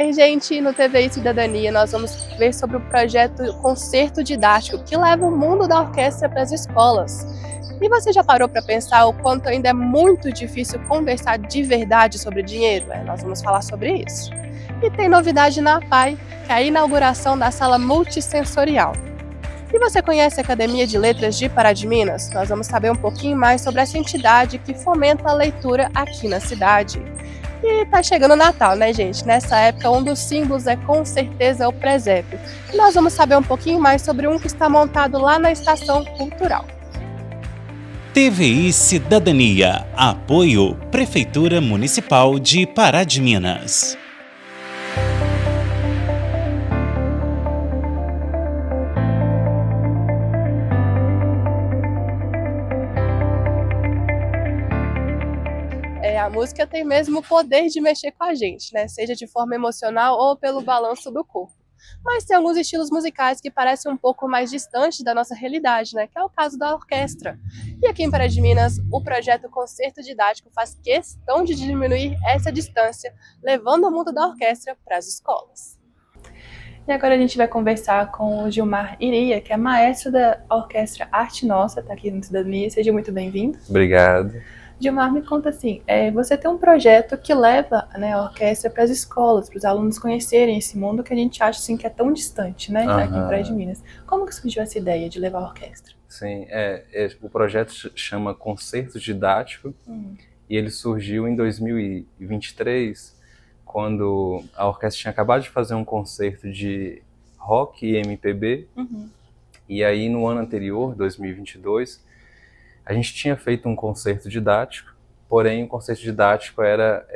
Ei, gente, no TVI Cidadania nós vamos ver sobre o projeto Concerto Didático, que leva o mundo da orquestra para as escolas. E você já parou para pensar o quanto ainda é muito difícil conversar de verdade sobre dinheiro? Nós vamos falar sobre isso. E tem novidade na APAE, que é a inauguração da sala multissensorial. E você conhece a Academia de Letras de Pará de Minas? Nós vamos saber um pouquinho mais sobre essa entidade que fomenta a leitura aqui na cidade. E tá chegando o Natal, né, gente? Nessa época, um dos símbolos é com certeza o presépio. E nós vamos saber um pouquinho mais sobre um que está montado lá na Estação Cultural. TVI Cidadania. Apoio Prefeitura Municipal de Pará de Minas. A música tem mesmo o poder de mexer com a gente, né? Seja de forma emocional ou pelo balanço do corpo. Mas tem alguns estilos musicais que parecem um pouco mais distantes da nossa realidade, né? Que é o caso da orquestra. E aqui em Pará de Minas, o projeto Concerto Didático faz questão de diminuir essa distância, levando o mundo da orquestra para as escolas. E agora a gente vai conversar com o Gilmar Iria, que é maestro da Orquestra Arte Nossa, está aqui no Cidadania. Seja muito bem-vindo. Obrigado. Gilmar, me conta assim, você tem um projeto que leva, né, a orquestra para as escolas, para os alunos conhecerem esse mundo que a gente acha assim, que é tão distante, né, aqui em Pará de Minas. Como que surgiu essa ideia de levar a orquestra? Sim, o projeto chama Concerto Didático e ele surgiu em 2023, quando a orquestra tinha acabado de fazer um concerto de rock e MPB, e aí no ano anterior, 2022, a gente tinha feito um concerto didático, porém o concerto didático era,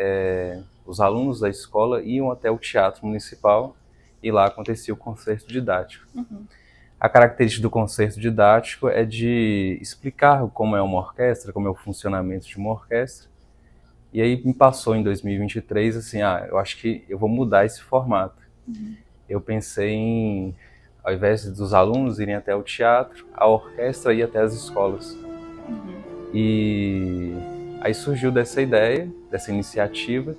os alunos da escola iam até o Teatro Municipal e lá acontecia o concerto didático. A característica do concerto didático é de explicar como é uma orquestra, como é o funcionamento de uma orquestra. E aí me passou em 2023 assim, eu acho que eu vou mudar esse formato. Eu pensei em, ao invés dos alunos irem até o teatro, a orquestra ia até as escolas. E aí surgiu dessa ideia, dessa iniciativa,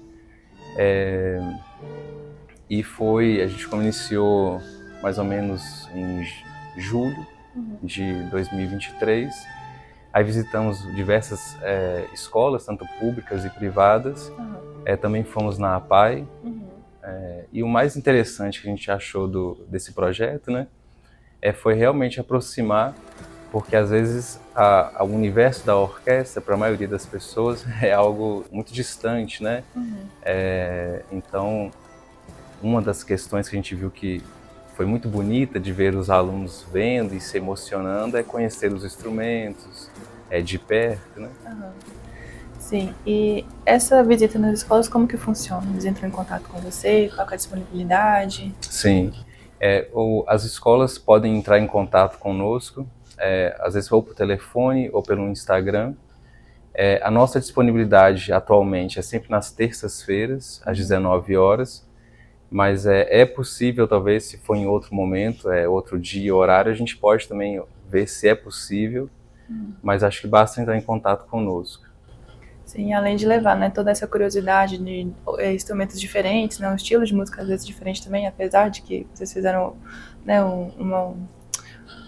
e a gente iniciou mais ou menos em julho de 2023. Aí visitamos diversas escolas, tanto públicas e privadas. Também fomos na APAE. E o mais interessante que a gente achou desse projeto, né, foi realmente aproximar, porque às vezes o universo da orquestra, para a maioria das pessoas, é algo muito distante, né? Então, uma das questões que a gente viu que foi muito bonita de ver os alunos vendo e se emocionando é conhecer os instrumentos de perto, né? Sim, e essa visita nas escolas, como que funciona? Eles entram em contato com você? Qual é a disponibilidade? Sim, as escolas podem entrar em contato conosco, às vezes ou por telefone ou pelo Instagram. A nossa disponibilidade atualmente é sempre nas terças-feiras, às 19 horas, mas é possível, talvez, se for em outro momento, outro dia, horário, a gente pode também ver se é possível, mas acho que basta entrar em contato conosco. Sim, além de levar, né, toda essa curiosidade de instrumentos diferentes, né, um estilo de música às vezes diferente também, apesar de que vocês fizeram, né, um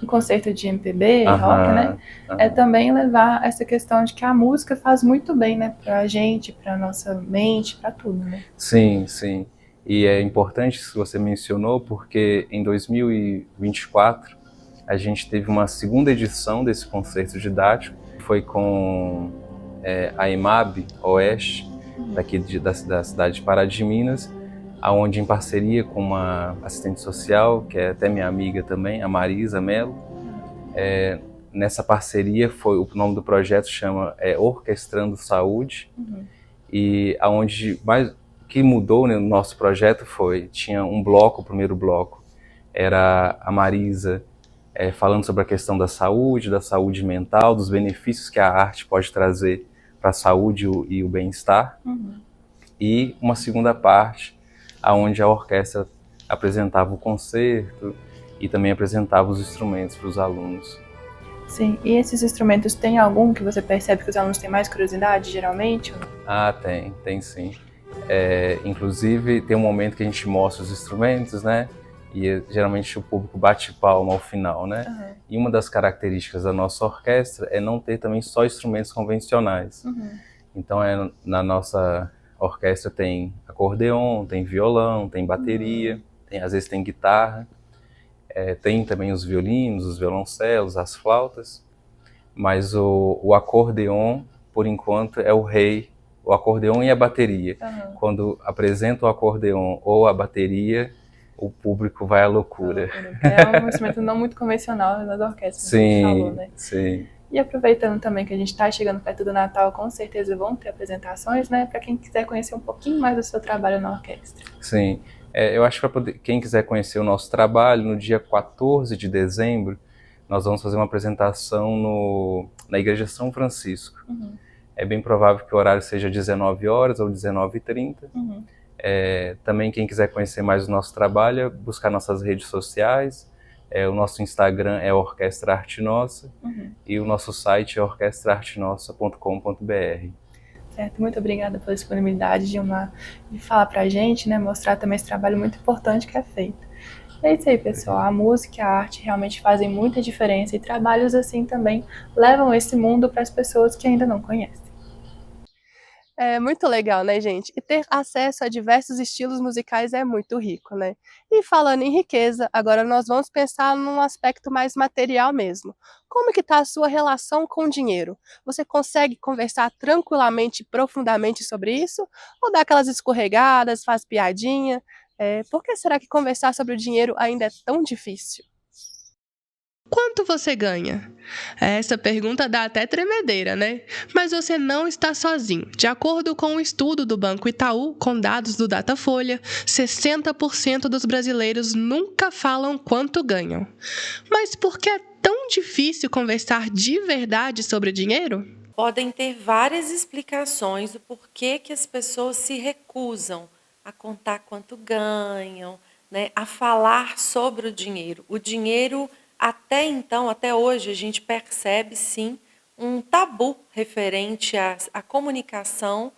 concerto de MPB, rock, né, é também levar essa questão de que a música faz muito bem, né, pra gente, pra nossa mente, pra tudo, né. Sim, sim. E é importante isso que você mencionou, porque em 2024 a gente teve uma segunda edição desse concerto didático, foi com a EMAB Oeste, daqui da cidade de Pará de Minas, onde em parceria com uma assistente social, que é até minha amiga também, a Marisa Mello, nessa parceria o nome do projeto chama Orquestrando Saúde, e aonde mais que mudou, né, no nosso projeto tinha um bloco, o primeiro bloco era a Marisa falando sobre a questão da saúde mental, dos benefícios que a arte pode trazer para a saúde e o bem-estar. E uma segunda parte, onde a orquestra apresentava o concerto e também apresentava os instrumentos para os alunos. Sim, e esses instrumentos, tem algum que você percebe que os alunos têm mais curiosidade, geralmente? Tem sim. Inclusive, tem um momento que a gente mostra os instrumentos, né? E geralmente o público bate palma ao final, né? Aham. E uma das características da nossa orquestra é não ter também só instrumentos convencionais. Então, na nossa orquestra tem acordeon, tem violão, tem bateria, às vezes tem guitarra, tem também os violinos, os violoncelos, as flautas, mas o acordeon, por enquanto, é o rei, o acordeon e a bateria. Quando apresenta o acordeon ou a bateria, o público vai à loucura. É um instrumento não muito convencional nas orquestras, como você falou, né? Sim. E aproveitando também que a gente está chegando perto do Natal, com certeza vão ter apresentações, né? Para quem quiser conhecer um pouquinho mais do seu trabalho na orquestra. Sim. Eu acho que quem quiser conhecer o nosso trabalho, no dia 14 de dezembro, nós vamos fazer uma apresentação na Igreja São Francisco. É bem provável que o horário seja 19 horas ou 19h30. Também quem quiser conhecer mais o nosso trabalho, buscar nossas redes sociais. O nosso Instagram é Orquestra Arte Nossa e o nosso site é orquestraartenossa.com.br. Certo, muito obrigada pela disponibilidade de falar pra gente, né? Mostrar também esse trabalho muito importante que é feito. É isso aí, pessoal. A música e a arte realmente fazem muita diferença e trabalhos assim também levam esse mundo para as pessoas que ainda não conhecem. É muito legal, né, gente? E ter acesso a diversos estilos musicais é muito rico, né? E falando em riqueza, agora nós vamos pensar num aspecto mais material mesmo. Como que está a sua relação com o dinheiro? Você consegue conversar tranquilamente e profundamente sobre isso? Ou dá aquelas escorregadas, faz piadinha? Por que será que conversar sobre o dinheiro ainda é tão difícil? Quanto você ganha? Essa pergunta dá até tremedeira, né? Mas você não está sozinho. De acordo com um estudo do Banco Itaú, com dados do Datafolha, 60% dos brasileiros nunca falam quanto ganham. Mas por que é tão difícil conversar de verdade sobre dinheiro? Podem ter várias explicações do porquê que as pessoas se recusam a contar quanto ganham, né, a falar sobre o dinheiro. O dinheiro, até então, até hoje, a gente percebe, sim, um tabu referente à comunicação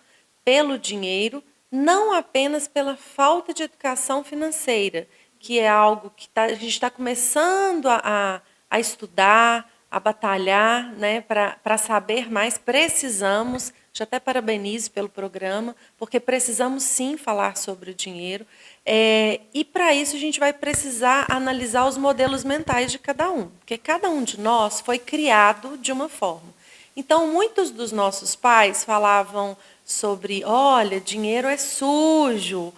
pelo dinheiro, não apenas pela falta de educação financeira, que é algo que a gente está começando a estudar, a batalhar, né, para saber mais. Precisamos, já até parabenizo pelo programa, porque precisamos sim falar sobre o dinheiro. E para isso a gente vai precisar analisar os modelos mentais de cada um, porque cada um de nós foi criado de uma forma. Então, muitos dos nossos pais falavam sobre, olha, dinheiro é sujo,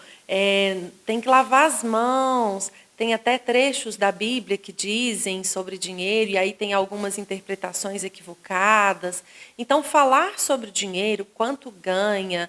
tem que lavar as mãos. Tem até trechos da Bíblia que dizem sobre dinheiro, e aí tem algumas interpretações equivocadas. Então, falar sobre dinheiro, quanto ganha,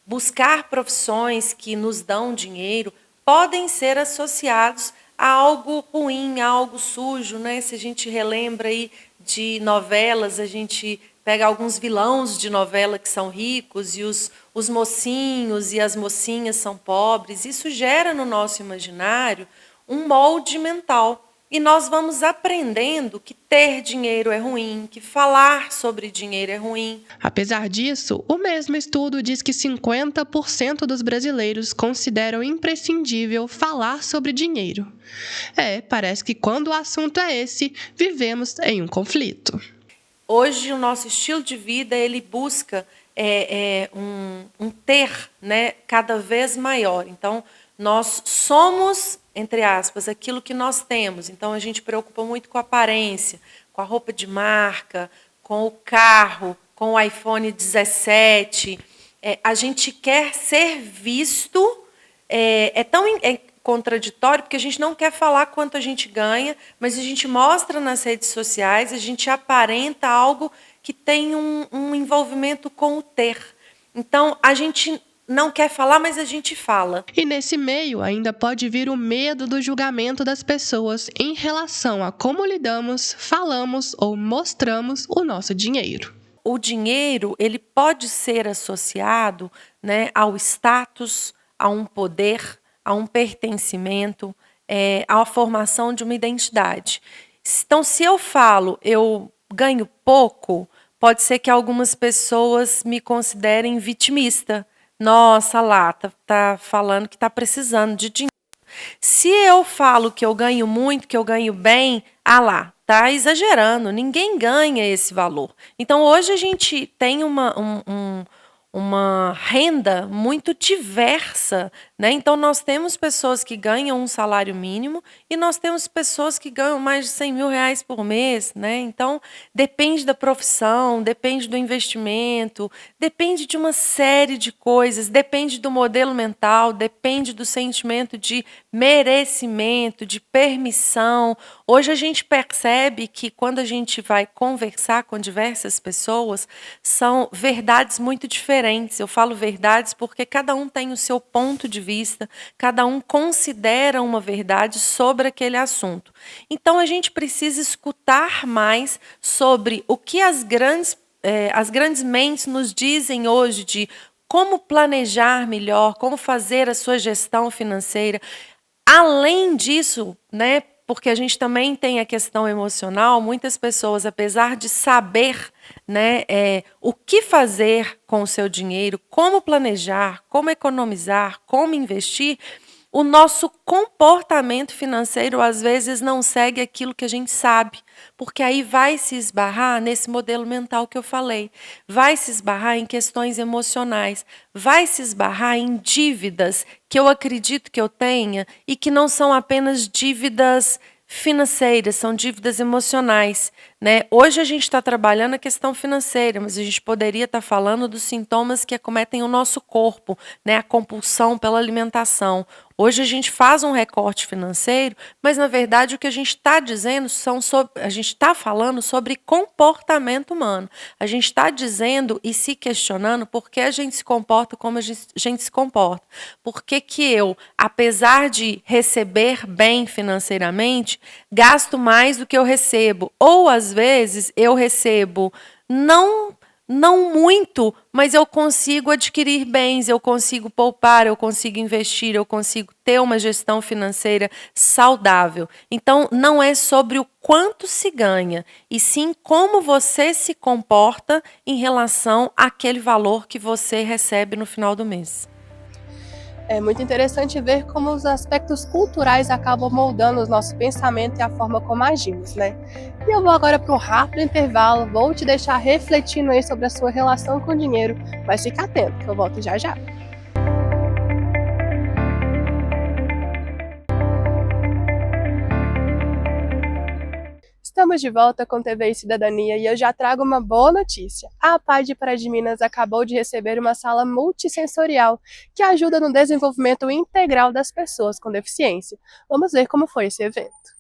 buscar profissões que nos dão dinheiro, podem ser associados a algo ruim, a algo sujo, né? Se a gente relembra aí de novelas, a gente pega alguns vilões de novela que são ricos e os mocinhos e as mocinhas são pobres. Isso gera no nosso imaginário um molde mental. E nós vamos aprendendo que ter dinheiro é ruim, que falar sobre dinheiro é ruim. Apesar disso, o mesmo estudo diz que 50% dos brasileiros consideram imprescindível falar sobre dinheiro. Parece que quando o assunto é esse, vivemos em um conflito. Hoje, o nosso estilo de vida ele busca um ter, né, cada vez maior. Então, nós somos, entre aspas, aquilo que nós temos. Então, a gente preocupa muito com a aparência, com a roupa de marca, com o carro, com o iPhone 17. A gente quer ser visto. É tão contraditório, porque a gente não quer falar quanto a gente ganha, mas a gente mostra nas redes sociais, a gente aparenta algo que tem um envolvimento com o ter. Então, a gente não quer falar, mas a gente fala. E nesse meio ainda pode vir o medo do julgamento das pessoas em relação a como lidamos, falamos ou mostramos o nosso dinheiro. O dinheiro ele pode ser associado, né, ao status, a um poder, a um pertencimento, à formação de uma identidade. Então, se eu falo, eu ganho pouco, pode ser que algumas pessoas me considerem vitimista, Nossa, lá, tá falando que tá precisando de dinheiro. Se eu falo que eu ganho muito, que eu ganho bem, ah lá, tá exagerando, ninguém ganha esse valor. Então, hoje a gente tem uma renda muito diversa, né? Então, nós temos pessoas que ganham um salário mínimo e nós temos pessoas que ganham mais de 100 mil reais por mês, né? Então, depende da profissão, depende do investimento, depende de uma série de coisas, depende do modelo mental, depende do sentimento de merecimento, de permissão. Hoje a gente percebe que quando a gente vai conversar com diversas pessoas, são verdades muito diferentes. Eu falo verdades porque cada um tem o seu ponto de vista, cada um considera uma verdade sobre aquele assunto. Então a gente precisa escutar mais sobre o que as grandes mentes nos dizem hoje de como planejar melhor, como fazer a sua gestão financeira. Além disso, né, porque a gente também tem a questão emocional, muitas pessoas, apesar de saber, né, o que fazer com o seu dinheiro, como planejar, como economizar, como investir, o nosso comportamento financeiro às vezes não segue aquilo que a gente sabe, porque aí vai se esbarrar nesse modelo mental que eu falei, vai se esbarrar em questões emocionais, vai se esbarrar em dívidas que eu acredito que eu tenha e que não são apenas dívidas financeiras, são dívidas emocionais, né? Hoje a gente está trabalhando a questão financeira, mas a gente poderia estar falando dos sintomas que acometem o nosso corpo, né? A compulsão pela alimentação. Hoje a gente faz um recorte financeiro, mas na verdade o que a gente está dizendo a gente está falando sobre comportamento humano. A gente está dizendo e se questionando por que a gente se comporta como a gente se comporta. Por que eu, apesar de receber bem financeiramente, gasto mais do que eu recebo? Ou às vezes eu recebo não muito, mas eu consigo adquirir bens, eu consigo poupar, eu consigo investir, eu consigo ter uma gestão financeira saudável. Então, não é sobre o quanto se ganha, e sim como você se comporta em relação àquele valor que você recebe no final do mês. É muito interessante ver como os aspectos culturais acabam moldando o nosso pensamento e a forma como agimos, né? E eu vou agora para um rápido intervalo, vou te deixar refletindo aí sobre a sua relação com o dinheiro, mas fica atento que eu volto já já. Estamos de volta com TV e Cidadania e eu já trago uma boa notícia. A APAE de Pará de Minas acabou de receber uma sala multissensorial que ajuda no desenvolvimento integral das pessoas com deficiência. Vamos ver como foi esse evento.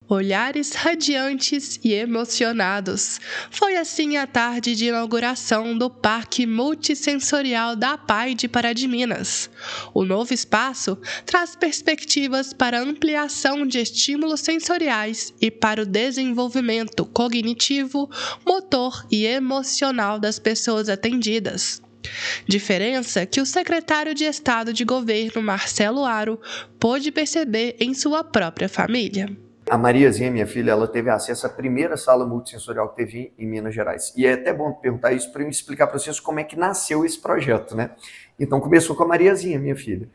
Olhares radiantes e emocionados. Foi assim a tarde de inauguração do Parque Multissensorial da APAE de Pará de Minas. O novo espaço traz perspectivas para ampliação de estímulos sensoriais e para o desenvolvimento cognitivo, motor e emocional das pessoas atendidas. Diferença que o secretário de Estado de Governo, Marcelo Aro, pôde perceber em sua própria família. A Mariazinha, minha filha, ela teve acesso à primeira sala multissensorial que teve em Minas Gerais. E é até bom perguntar isso para eu explicar para vocês como é que nasceu esse projeto, né? Então começou com a Mariazinha, minha filha.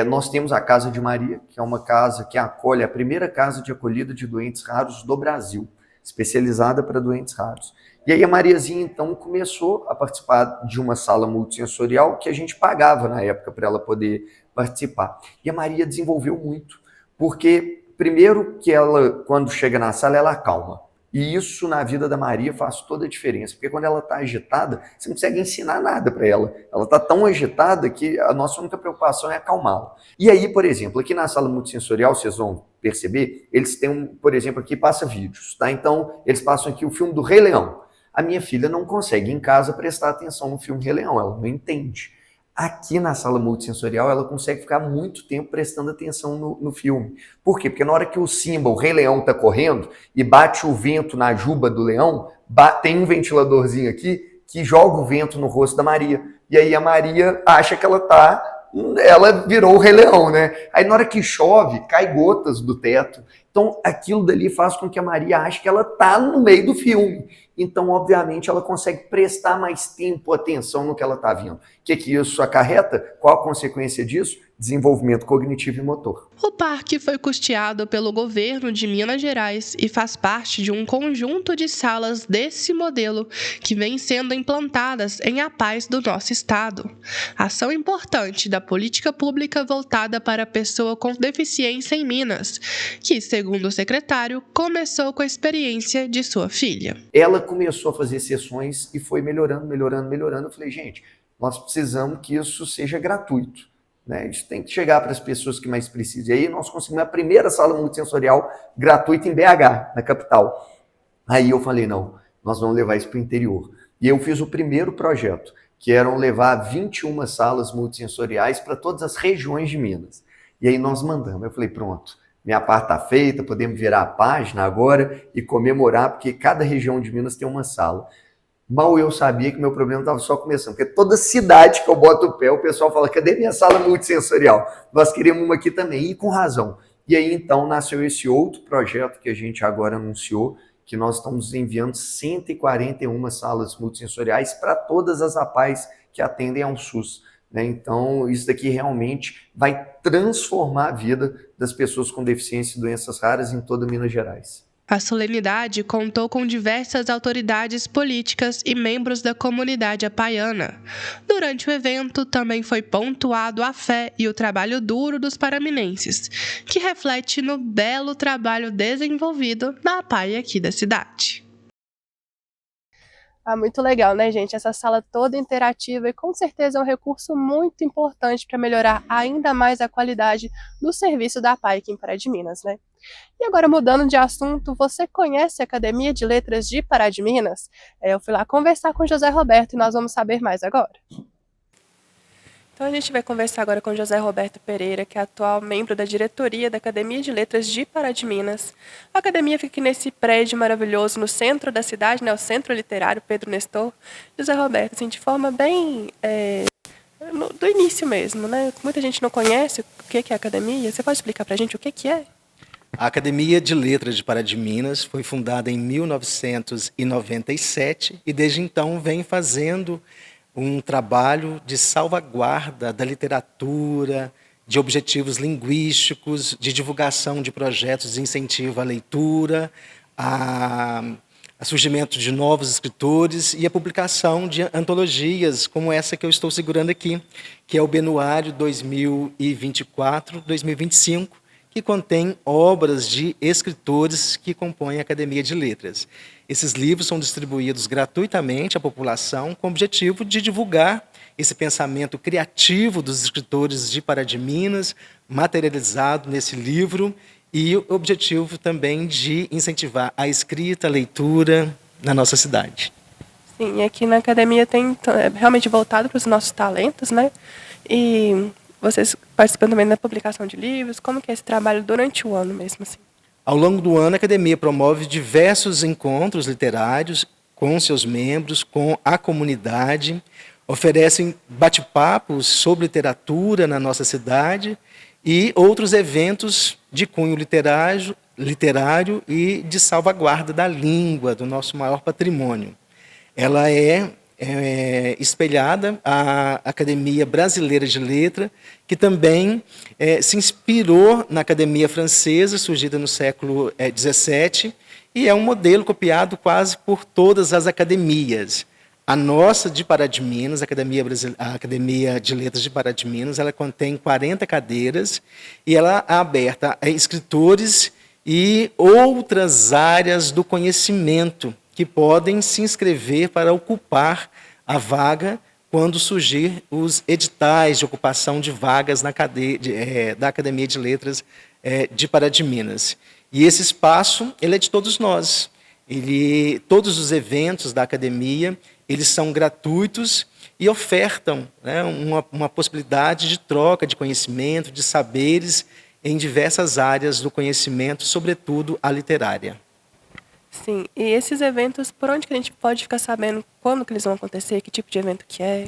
Nós temos a Casa de Maria, que é uma casa que acolhe a primeira casa de acolhida de doentes raros do Brasil, especializada para doentes raros. E aí a Mariazinha, então, começou a participar de uma sala multissensorial que a gente pagava na época para ela poder participar. E a Maria desenvolveu muito, porque primeiro que ela, quando chega na sala, ela acalma. E isso na vida da Maria faz toda a diferença, porque quando ela está agitada, você não consegue ensinar nada para ela. Ela está tão agitada que a nossa única preocupação é acalmá-la. E aí, por exemplo, aqui na sala multissensorial, vocês vão perceber, eles têm, por exemplo, aqui passa vídeos, tá? Então, eles passam aqui o filme do Rei Leão. A minha filha não consegue em casa prestar atenção no filme Rei Leão, ela não entende. Aqui na sala multissensorial, ela consegue ficar muito tempo prestando atenção no filme. Por quê? Porque na hora que o Simba, o Rei Leão, está correndo e bate o vento na juba do leão, tem um ventiladorzinho aqui que joga o vento no rosto da Maria. E aí a Maria acha que ela virou o Rei Leão, né? Aí na hora que chove, cai gotas do teto. Então aquilo dali faz com que a Maria ache que ela está no meio do filme. então, obviamente, ela consegue prestar mais tempo, atenção no que ela está vendo. O que isso acarreta? Qual a consequência disso? Desenvolvimento cognitivo e motor. O parque foi custeado pelo governo de Minas Gerais e faz parte de um conjunto de salas desse modelo que vem sendo implantadas em APAES do nosso estado. Ação importante da política pública voltada para a pessoa com deficiência em Minas, que, segundo o secretário, começou com a experiência de sua filha. Ela começou a fazer sessões e foi melhorando. Eu falei, gente, nós precisamos que isso seja gratuito. Né? Isso tem que chegar para as pessoas que mais precisam. E aí nós conseguimos a primeira sala multissensorial gratuita em BH, na capital. Aí eu falei, não, nós vamos levar isso para o interior. E eu fiz o primeiro projeto, que eram levar 21 salas multissensoriais para todas as regiões de Minas. E aí nós mandamos. Eu falei, pronto, minha parte está feita, podemos virar a página agora e comemorar, porque cada região de Minas tem uma sala. Mal eu sabia que meu problema estava só começando, porque toda cidade que eu boto o pé, o pessoal fala, cadê minha sala multissensorial? Nós queríamos uma aqui também, e com razão. E aí, então, nasceu esse outro projeto que a gente agora anunciou, que nós estamos enviando 141 salas multissensoriais para todas as APAES que atendem ao SUS. Né? Então, isso daqui realmente vai transformar a vida das pessoas com deficiência e doenças raras em toda Minas Gerais. A solenidade contou com diversas autoridades políticas e membros da comunidade apaiana. Durante o evento, também foi pontuado a fé e o trabalho duro dos paraminenses, que reflete no belo trabalho desenvolvido na APAE aqui da cidade. Muito legal, né, gente? Essa sala toda interativa e com certeza é um recurso muito importante para melhorar ainda mais a qualidade do serviço da APAE aqui em Pará de Minas, né? E agora, mudando de assunto, você conhece a Academia de Letras de Pará de Minas? Eu fui lá conversar com José Roberto e nós vamos saber mais agora. Então a gente vai conversar agora com José Roberto Pereira, que é atual membro da diretoria da Academia de Letras de Pará de Minas. A academia fica aqui nesse prédio maravilhoso no centro da cidade, né, o Centro Literário Pedro Nestor. José Roberto, assim, de forma bem do início mesmo, né? Muita gente não conhece o que é a academia. Você pode explicar para a gente o que é? A Academia de Letras de Pará de Minas foi fundada em 1997 e desde então vem fazendo um trabalho de salvaguarda da literatura, de objetivos linguísticos, de divulgação de projetos de incentivo à leitura, a surgimento de novos escritores e a publicação de antologias como essa que eu estou segurando aqui, que é o Benuário 2024-2025, que contém obras de escritores que compõem a Academia de Letras. Esses livros são distribuídos gratuitamente à população com o objetivo de divulgar esse pensamento criativo dos escritores de Pará de Minas, materializado nesse livro, e o objetivo também de incentivar a escrita, a leitura na nossa cidade. Sim, e aqui na academia tem realmente voltado para os nossos talentos, né? E vocês participam também da publicação de livros? Como que é esse trabalho durante o ano mesmo, assim? Ao longo do ano, a academia promove diversos encontros literários com seus membros, com a comunidade, oferecem bate-papos sobre literatura na nossa cidade e outros eventos de cunho literário e de salvaguarda da língua, do nosso maior patrimônio. Ela é espelhada à Academia Brasileira de Letras, que também se inspirou na Academia Francesa, surgida no século XVII, e é um modelo copiado quase por todas as academias. A nossa de Pará de Minas, a Academia de Letras de Pará de Minas, ela contém 40 cadeiras e ela é aberta a escritores e outras áreas do conhecimento que podem se inscrever para ocupar a vaga quando surgir os editais de ocupação de vagas da Academia de Letras de Pará de Minas. E esse espaço ele é de todos nós. Todos os eventos da academia eles são gratuitos e ofertam, né, uma possibilidade de troca de conhecimento, de saberes em diversas áreas do conhecimento, sobretudo a literária. Sim, e esses eventos, por onde que a gente pode ficar sabendo quando que eles vão acontecer, que tipo de evento que é?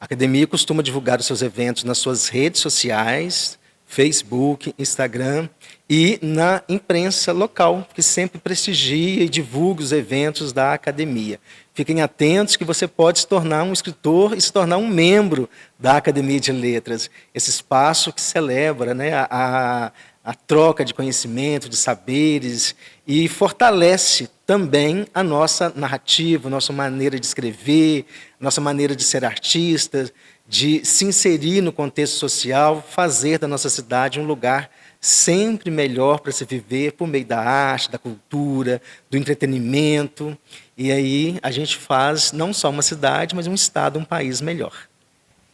A academia costuma divulgar os seus eventos nas suas redes sociais, Facebook, Instagram e na imprensa local, que sempre prestigia e divulga os eventos da academia. Fiquem atentos que você pode se tornar um escritor e se tornar um membro da Academia de Letras, esse espaço que celebra, né, a troca de conhecimento, de saberes, e fortalece também a nossa narrativa, a nossa maneira de escrever, a nossa maneira de ser artista, de se inserir no contexto social, fazer da nossa cidade um lugar sempre melhor para se viver por meio da arte, da cultura, do entretenimento. E aí a gente faz não só uma cidade, mas um estado, um país melhor.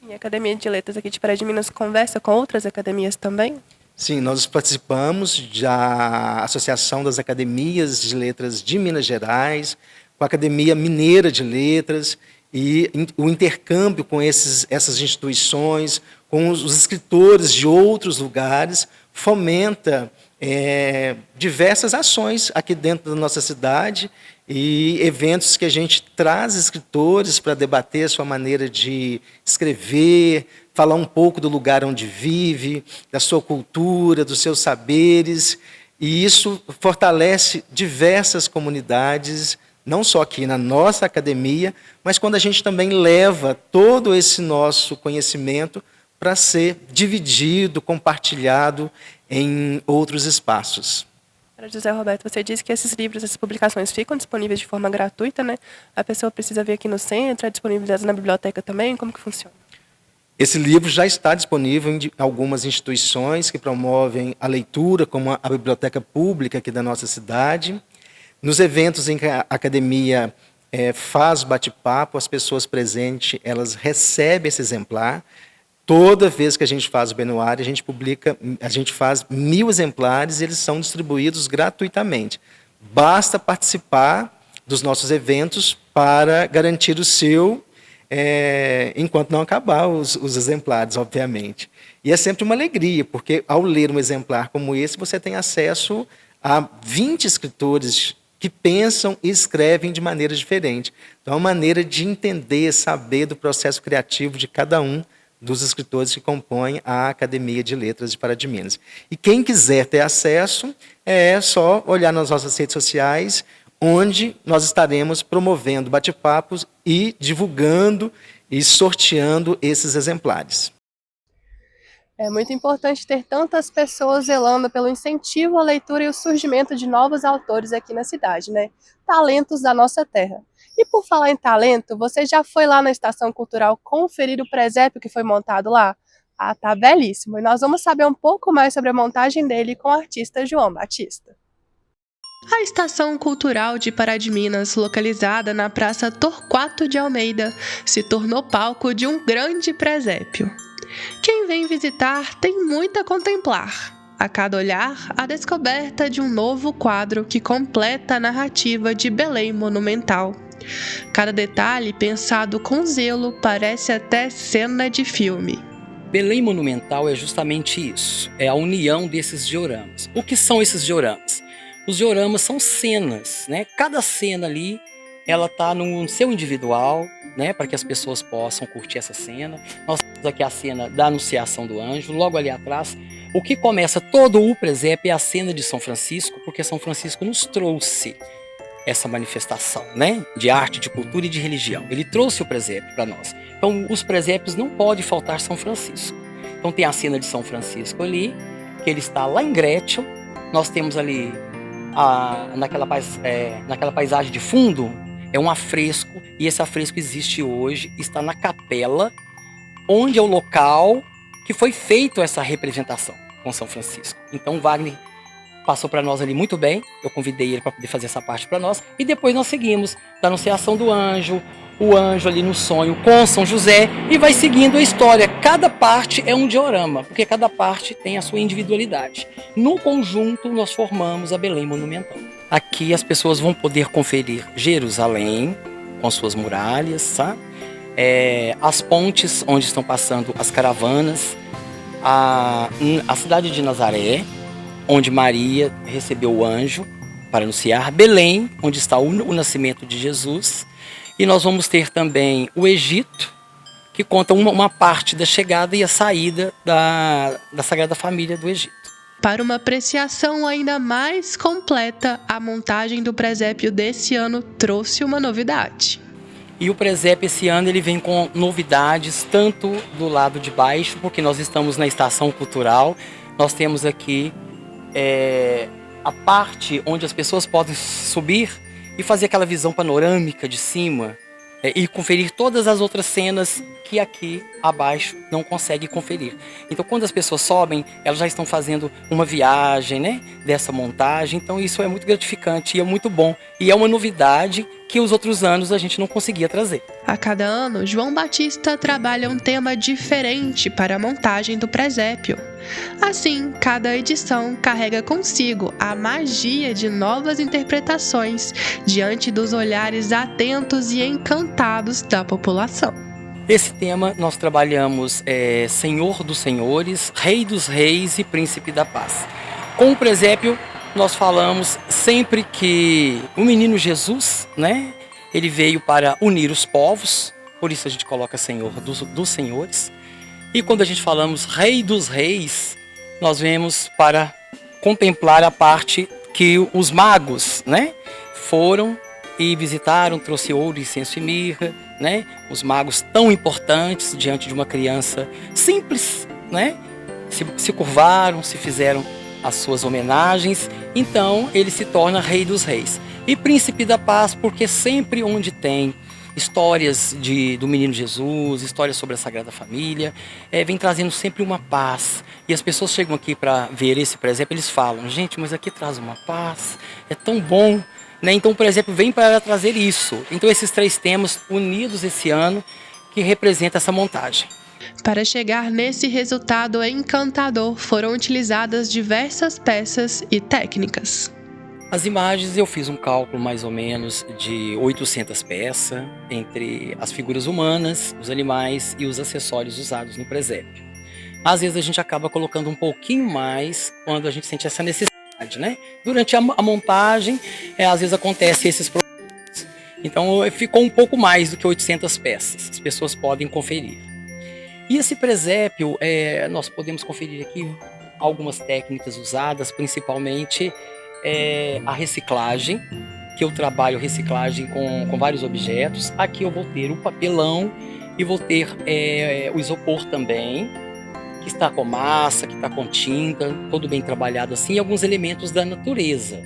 E a Academia de Letras aqui de Pará de Minas conversa com outras academias também? Sim, nós participamos da Associação das Academias de Letras de Minas Gerais, com a Academia Mineira de Letras, e o intercâmbio com essas instituições, com os escritores de outros lugares, fomenta diversas ações aqui dentro da nossa cidade e eventos que a gente traz escritores para debater a sua maneira de escrever, falar um pouco do lugar onde vive, da sua cultura, dos seus saberes, e isso fortalece diversas comunidades, não só aqui na nossa academia, mas quando a gente também leva todo esse nosso conhecimento para ser dividido, compartilhado em outros espaços. José Roberto, você disse que esses livros, essas publicações ficam disponíveis de forma gratuita, né? A pessoa precisa vir aqui no centro, é disponibilizado na biblioteca também? Como que funciona? Esse livro já está disponível em algumas instituições que promovem a leitura, como a Biblioteca Pública aqui da nossa cidade. Nos eventos em que a academia faz bate-papo, as pessoas presentes, elas recebem esse exemplar. Toda vez que a gente faz o Benuário, a gente faz 1000 exemplares e eles são distribuídos gratuitamente. Basta participar dos nossos eventos para garantir o seu, enquanto não acabar os exemplares, obviamente. E é sempre uma alegria, porque ao ler um exemplar como esse, você tem acesso a 20 escritores que pensam e escrevem de maneira diferente. Então, é uma maneira de entender, saber do processo criativo de cada um dos escritores que compõem a Academia de Letras de Pará de Minas. E quem quiser ter acesso, é só olhar nas nossas redes sociais, onde nós estaremos promovendo bate-papos e divulgando e sorteando esses exemplares. É muito importante ter tantas pessoas zelando pelo incentivo à leitura e o surgimento de novos autores aqui na cidade, né? Talentos da nossa terra. E por falar em talento, você já foi lá na Estação Cultural conferir o presépio que foi montado lá? Ah, tá belíssimo. E nós vamos saber um pouco mais sobre a montagem dele com o artista João Batista. A Estação Cultural de Pará de Minas, localizada na Praça Torquato de Almeida, se tornou palco de um grande presépio. Quem vem visitar tem muito a contemplar. A cada olhar, a descoberta de um novo quadro que completa a narrativa de Belém monumental. Cada detalhe pensado com zelo parece até cena de filme. Belém monumental é justamente isso, é a união desses dioramas. O que são esses dioramas? Os dioramas são cenas, né? Cada cena ali, ela está no seu individual, né? Para que as pessoas possam curtir essa cena. Nós temos aqui a cena da Anunciação do Anjo, logo ali atrás. O que começa todo o presépio é a cena de São Francisco, porque São Francisco nos trouxe essa manifestação, né, de arte, de cultura e de religião. Ele trouxe o presépio para nós. Então, os presépios não pode faltar São Francisco. Então, tem a cena de São Francisco ali, que ele está lá em Grétio. Nós temos ali, naquela paisagem de fundo, é um afresco, e esse afresco existe hoje, está na capela, onde é o local que foi feito essa representação com São Francisco. Então, Wagner passou para nós ali muito bem, eu convidei ele para poder fazer essa parte para nós, e depois nós seguimos da Anunciação do Anjo, o anjo ali no sonho com São José, e vai seguindo a história. Cada parte é um diorama, porque cada parte tem a sua individualidade. No conjunto, nós formamos a Belém Monumental. Aqui as pessoas vão poder conferir Jerusalém, com suas muralhas, tá? As pontes onde estão passando as caravanas, a cidade de Nazaré, onde Maria recebeu o anjo para anunciar, Belém, onde está o nascimento de Jesus, e nós vamos ter também o Egito, que conta uma parte da chegada e a saída da Sagrada Família do Egito. Para uma apreciação ainda mais completa, a montagem do presépio desse ano trouxe uma novidade. E o presépio esse ano ele vem com novidades, tanto do lado de baixo, porque nós estamos na estação cultural, nós temos aqui a parte onde as pessoas podem subir e fazer aquela visão panorâmica de cima, e conferir todas as outras cenas que aqui abaixo não consegue conferir. Então, quando as pessoas sobem, elas já estão fazendo uma viagem, né, dessa montagem. Então, isso é muito gratificante e é muito bom. E é uma novidade que os outros anos a gente não conseguia trazer. A cada ano, João Batista trabalha um tema diferente para a montagem do presépio. Assim, cada edição carrega consigo a magia de novas interpretações diante dos olhares atentos e encantados da população. Esse tema nós trabalhamos Senhor dos Senhores, Rei dos Reis e Príncipe da Paz. Com o presépio, nós falamos sempre que o menino Jesus, né, ele veio para unir os povos, por isso a gente coloca Senhor dos Senhores. E quando a gente falamos Rei dos Reis, nós vemos para contemplar a parte que os magos, né, foram e visitaram, trouxe ouro, incenso e mirra, né? Os magos tão importantes diante de uma criança simples, né? Se curvaram, se fizeram as suas homenagens, então ele se torna Rei dos Reis. E Príncipe da Paz, porque sempre onde tem histórias do menino Jesus, histórias sobre a Sagrada Família, vem trazendo sempre uma paz. E as pessoas chegam aqui para ver esse presépio, eles falam, gente, mas aqui traz uma paz, é tão bom. Né? Então o presépio vem para trazer isso. Então esses três temas unidos esse ano que representa essa montagem. Para chegar nesse resultado encantador, foram utilizadas diversas peças e técnicas. As imagens eu fiz um cálculo mais ou menos de 800 peças entre as figuras humanas, os animais e os acessórios usados no presépio. Às vezes a gente acaba colocando um pouquinho mais quando a gente sente essa necessidade. Né? Durante a montagem, às vezes acontece esses problemas. Então ficou um pouco mais do que 800 peças. As pessoas podem conferir. E esse presépio, nós podemos conferir aqui algumas técnicas usadas, principalmente a reciclagem, que eu trabalho reciclagem com vários objetos. Aqui eu vou ter o papelão e vou ter o isopor também, que está com massa, que está com tinta, todo bem trabalhado assim, e alguns elementos da natureza,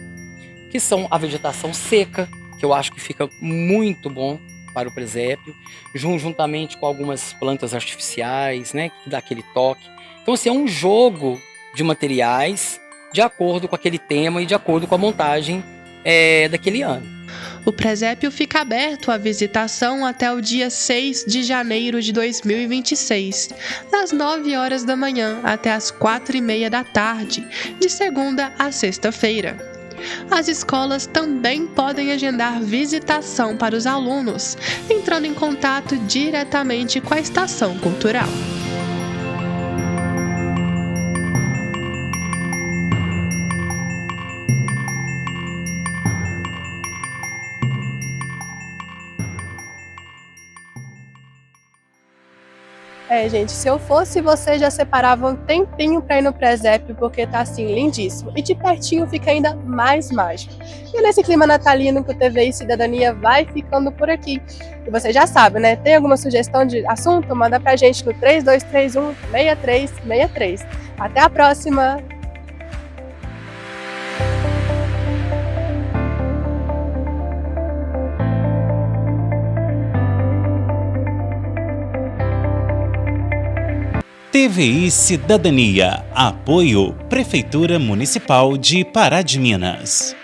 que são a vegetação seca, que eu acho que fica muito bom para o presépio, juntamente com algumas plantas artificiais, né, que dá aquele toque. Então, assim, é um jogo de materiais de acordo com aquele tema e de acordo com a montagem daquele ano. O presépio fica aberto à visitação até o dia 6 de janeiro de 2026, das 9 horas da manhã até as 4h30 da tarde, de segunda a sexta-feira. As escolas também podem agendar visitação para os alunos, entrando em contato diretamente com a estação cultural. Gente, se eu fosse você, já separava um tempinho para ir no presépio, porque tá assim, lindíssimo. E de pertinho fica ainda mais mágico. E nesse clima natalino que o TVI Cidadania vai ficando por aqui. E você já sabe, né? Tem alguma sugestão de assunto? Manda pra gente no 3231-6363. Até a próxima! TVI Cidadania. Apoio Prefeitura Municipal de Pará de Minas.